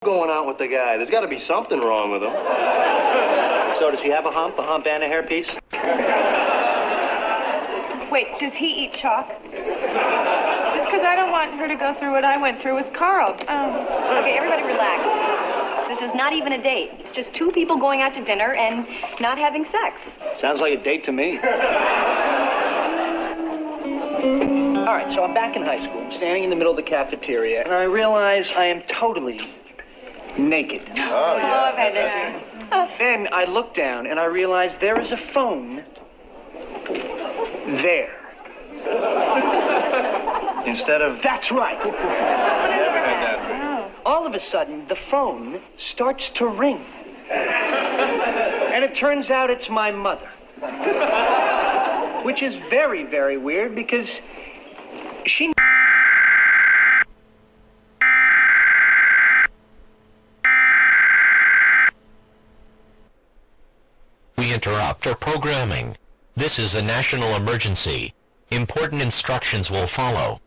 going out with the guy. There's got to be something wrong with him. So does he have a hump and a hairpiece? Wait, does he eat chalk? Just because I don't want her to go through what I went through with Carl. Okay, everybody relax. This is not even a date. It's just two people going out to dinner and not having sex. Sounds like a date to me. All right, so I'm back in high school. I'm standing in the middle of the cafeteria, and I realize I am totally naked. Oh, yeah. I've had that. Then I look down, and I realize there is a phone there. Instead of... That's right. Never had that. All of a sudden, the phone starts to ring. And it turns out it's my mother. Which is very, very weird because she... We interrupt our programming. This is a national emergency. Important instructions will follow.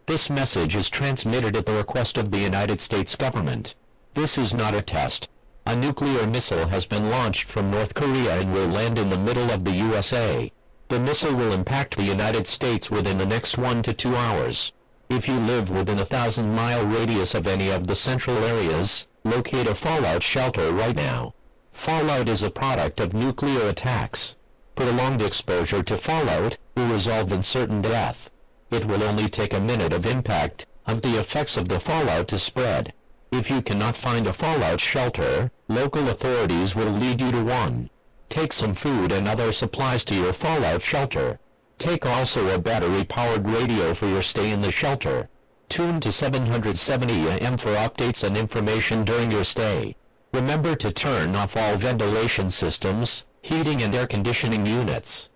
This message is transmitted at the request of the United States government. This is not a test. A nuclear missile has been launched from North Korea and will land in the middle of the USA. The missile will impact the United States within the next 1 to 2 hours. If you live within a 1,000-mile radius of any of the central areas, locate a fallout shelter right now. Fallout is a product of nuclear attacks. Prolonged exposure to fallout will result in certain death. It will only take a minute of impact of the effects of the fallout to spread. If you cannot find a fallout shelter, local authorities will lead you to one. Take some food and other supplies to your fallout shelter. Take also a battery-powered radio for your stay in the shelter. Tune to 770 AM for updates and information during your stay. Remember to turn off all ventilation systems, heating and air conditioning units.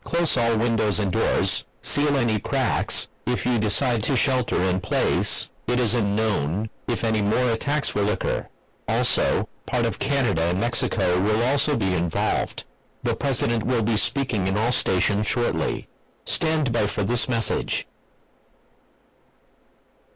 Close all windows and doors, seal any cracks. If you decide to shelter in place, it isn't known if any more attacks will occur. Also, part of Canada and Mexico will also be involved. The President will be speaking in all stations shortly. Stand by for this message.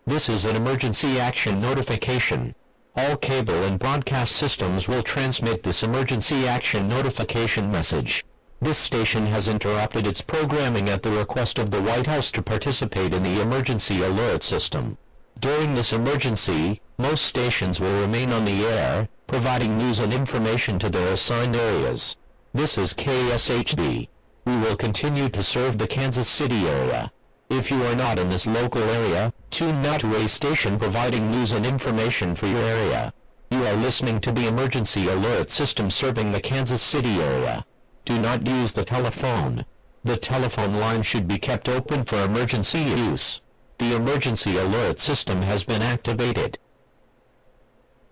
This is an emergency action notification. All cable and broadcast systems will transmit this emergency action notification message. This station has interrupted its programming at the request of the White House to participate in the emergency alert system. During this emergency, most stations will remain on the air, providing news and information to their assigned areas. This is KSHD. We will continue to serve the Kansas City area. If you are not in this local area, tune now to a station providing news and information for your area. You are listening to the emergency alert system serving the Kansas City area. Do not use the telephone. The telephone line should be kept open for emergency use. The emergency alert system has been activated.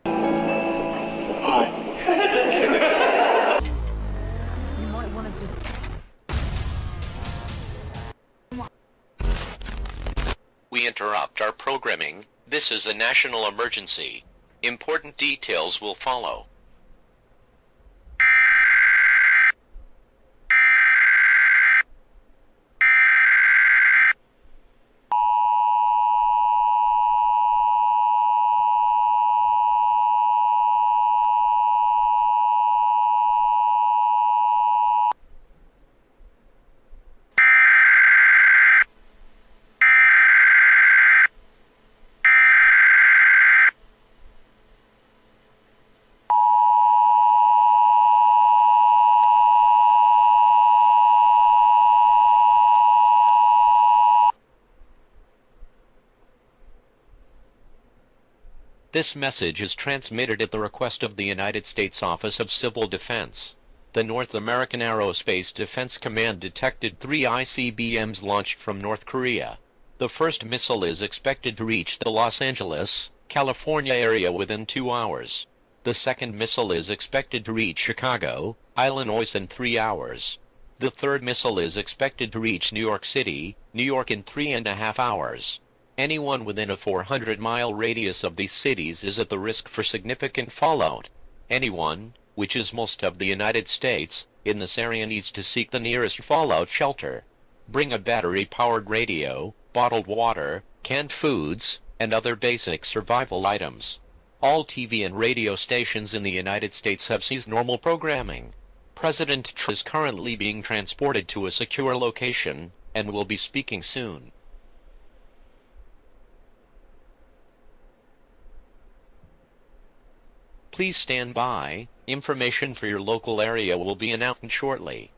You might want to just... We interrupt our programming. This is a national emergency. Important details will follow. This message is transmitted at the request of the United States Office of Civil Defense. The North American Aerospace Defense Command detected 3 ICBMs launched from North Korea. The first missile is expected to reach the Los Angeles, California area within 2 hours. The second missile is expected to reach Chicago, Illinois in 3 hours. The third missile is expected to reach New York City, New York in 3.5 hours. Anyone within a 400-mile radius of these cities is at the risk for significant fallout. Anyone, which is most of the United States, in this area needs to seek the nearest fallout shelter. Bring a battery-powered radio, bottled water, canned foods, and other basic survival items. All TV and radio stations in the United States have ceased normal programming. President Trump is currently being transported to a secure location, and will be speaking soon. Please stand by. Information for your local area will be announced shortly.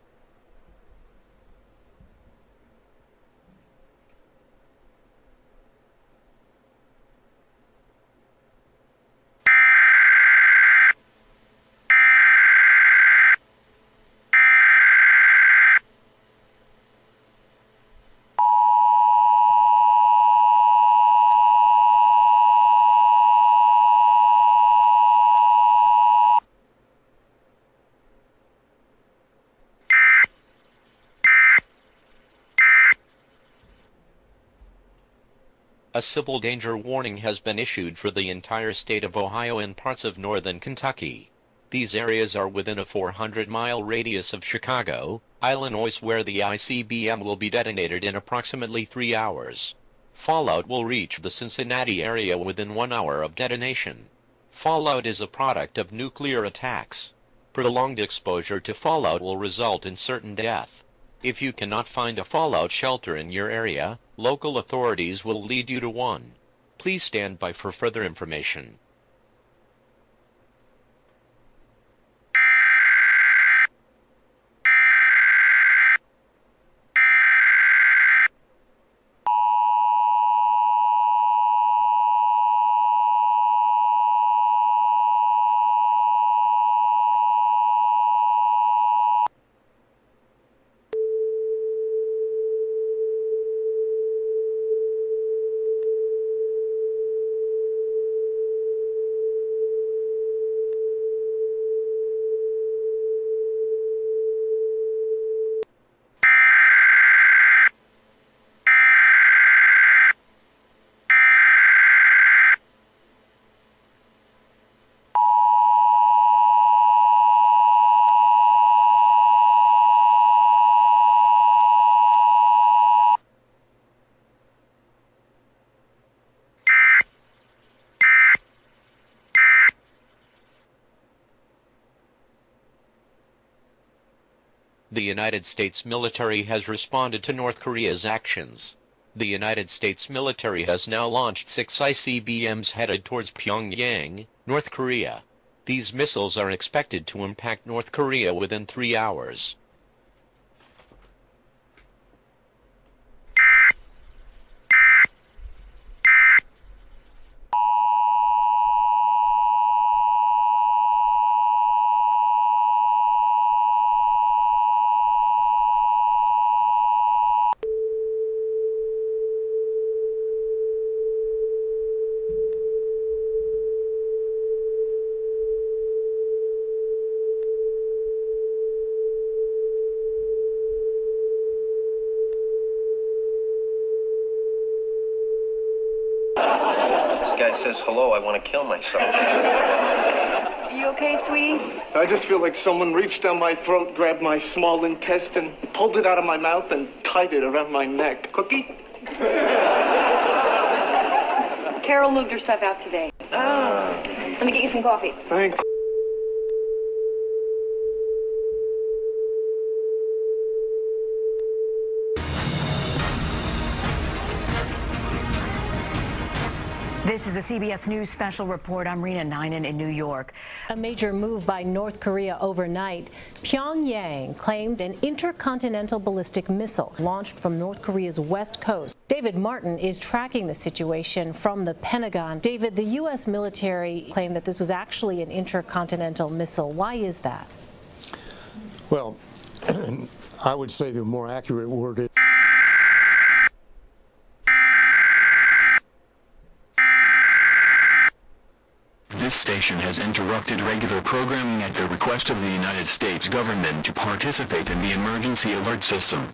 A civil danger warning has been issued for the entire state of Ohio and parts of northern Kentucky. These areas are within a 400-mile radius of Chicago, Illinois, where the ICBM will be detonated in approximately 3 hours. Fallout will reach the Cincinnati area within 1 hour of detonation. Fallout is a product of nuclear attacks. Prolonged exposure to fallout will result in certain death. If you cannot find a fallout shelter in your area, local authorities will lead you to one. Please stand by for further information. The United States military has responded to North Korea's actions. The United States military has now launched 6 ICBMs headed towards Pyongyang, North Korea. These missiles are expected to impact North Korea within 3 hours. Guy says hello, I want to kill myself. You okay, sweetie? I just feel like someone reached down my throat, grabbed my small intestine, pulled it out of my mouth, and tied it around my neck. Cookie? Carol moved her stuff out today. Oh. Let me get you some coffee. Thanks. This is a CBS News special report. I'm Rena Ninan in New York. A major move by North Korea overnight. Pyongyang claims an intercontinental ballistic missile launched from North Korea's west coast. David Martin is tracking the situation from the Pentagon. David, the U.S. military claimed that this was actually an intercontinental missile. Why is that? Well, I would say the more accurate word is this station has interrupted regular programming at the request of the United States government to participate in the emergency alert system.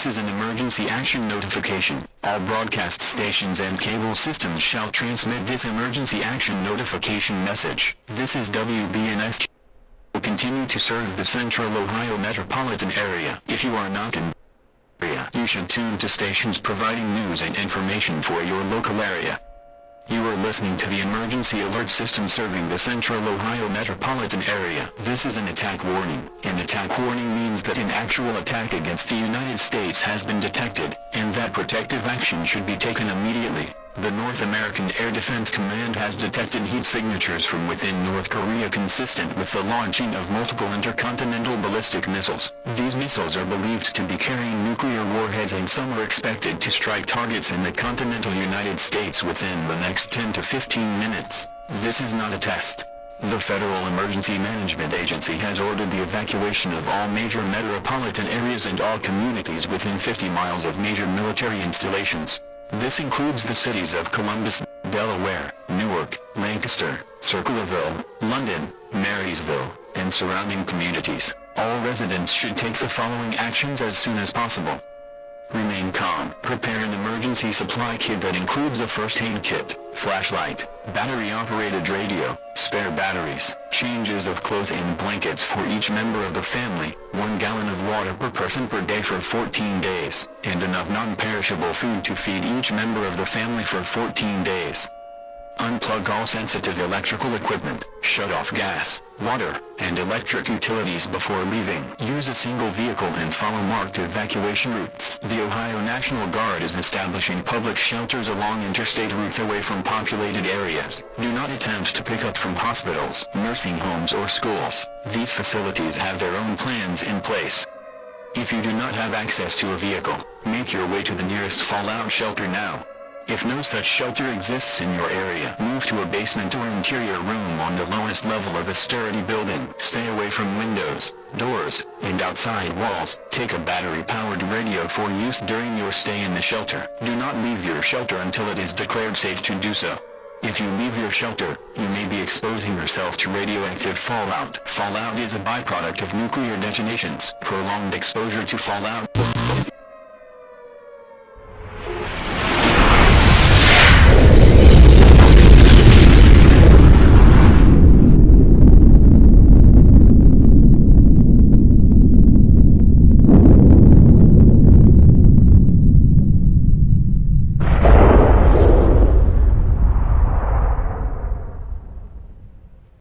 This is an emergency action notification. All broadcast stations and cable systems shall transmit this emergency action notification message. This is WBNS. Will continue to serve the Central Ohio metropolitan area. If you are not in the area, you should tune to stations providing news and information for your local area. You are listening to the emergency alert system serving the Central Ohio metropolitan area. This is an attack warning. An attack warning means that an actual attack against the United States has been detected, and that protective action should be taken immediately. The North American Air Defense Command has detected heat signatures from within North Korea consistent with the launching of multiple intercontinental ballistic missiles. These missiles are believed to be carrying nuclear warheads, and some are expected to strike targets in the continental United States within the next 10 to 15 minutes. This is not a test. The Federal Emergency Management Agency has ordered the evacuation of all major metropolitan areas and all communities within 50 miles of major military installations. This includes the cities of Columbus, Delaware, Newark, Lancaster, Circleville, London, Marysville, and surrounding communities. All residents should take the following actions as soon as possible. Remain calm. Prepare an emergency supply kit that includes a first aid kit, flashlight, battery-operated radio, spare batteries, changes of clothes and blankets for each member of the family, 1 gallon of water per person per day for 14 days, and enough non-perishable food to feed each member of the family for 14 days. Unplug all sensitive electrical equipment, shut off gas, water, and electric utilities before leaving. Use a single vehicle and follow marked evacuation routes. The Ohio National Guard is establishing public shelters along interstate routes away from populated areas. Do not attempt to pick up from hospitals, nursing homes, or schools. These facilities have their own plans in place. If you do not have access to a vehicle, make your way to the nearest fallout shelter now. If no such shelter exists in your area, move to a basement or interior room on the lowest level of a sturdy building. Stay away from windows, doors, and outside walls. Take a battery-powered radio for use during your stay in the shelter. Do not leave your shelter until it is declared safe to do so. If you leave your shelter, you may be exposing yourself to radioactive fallout. Fallout is a byproduct of nuclear detonations. Prolonged exposure to fallout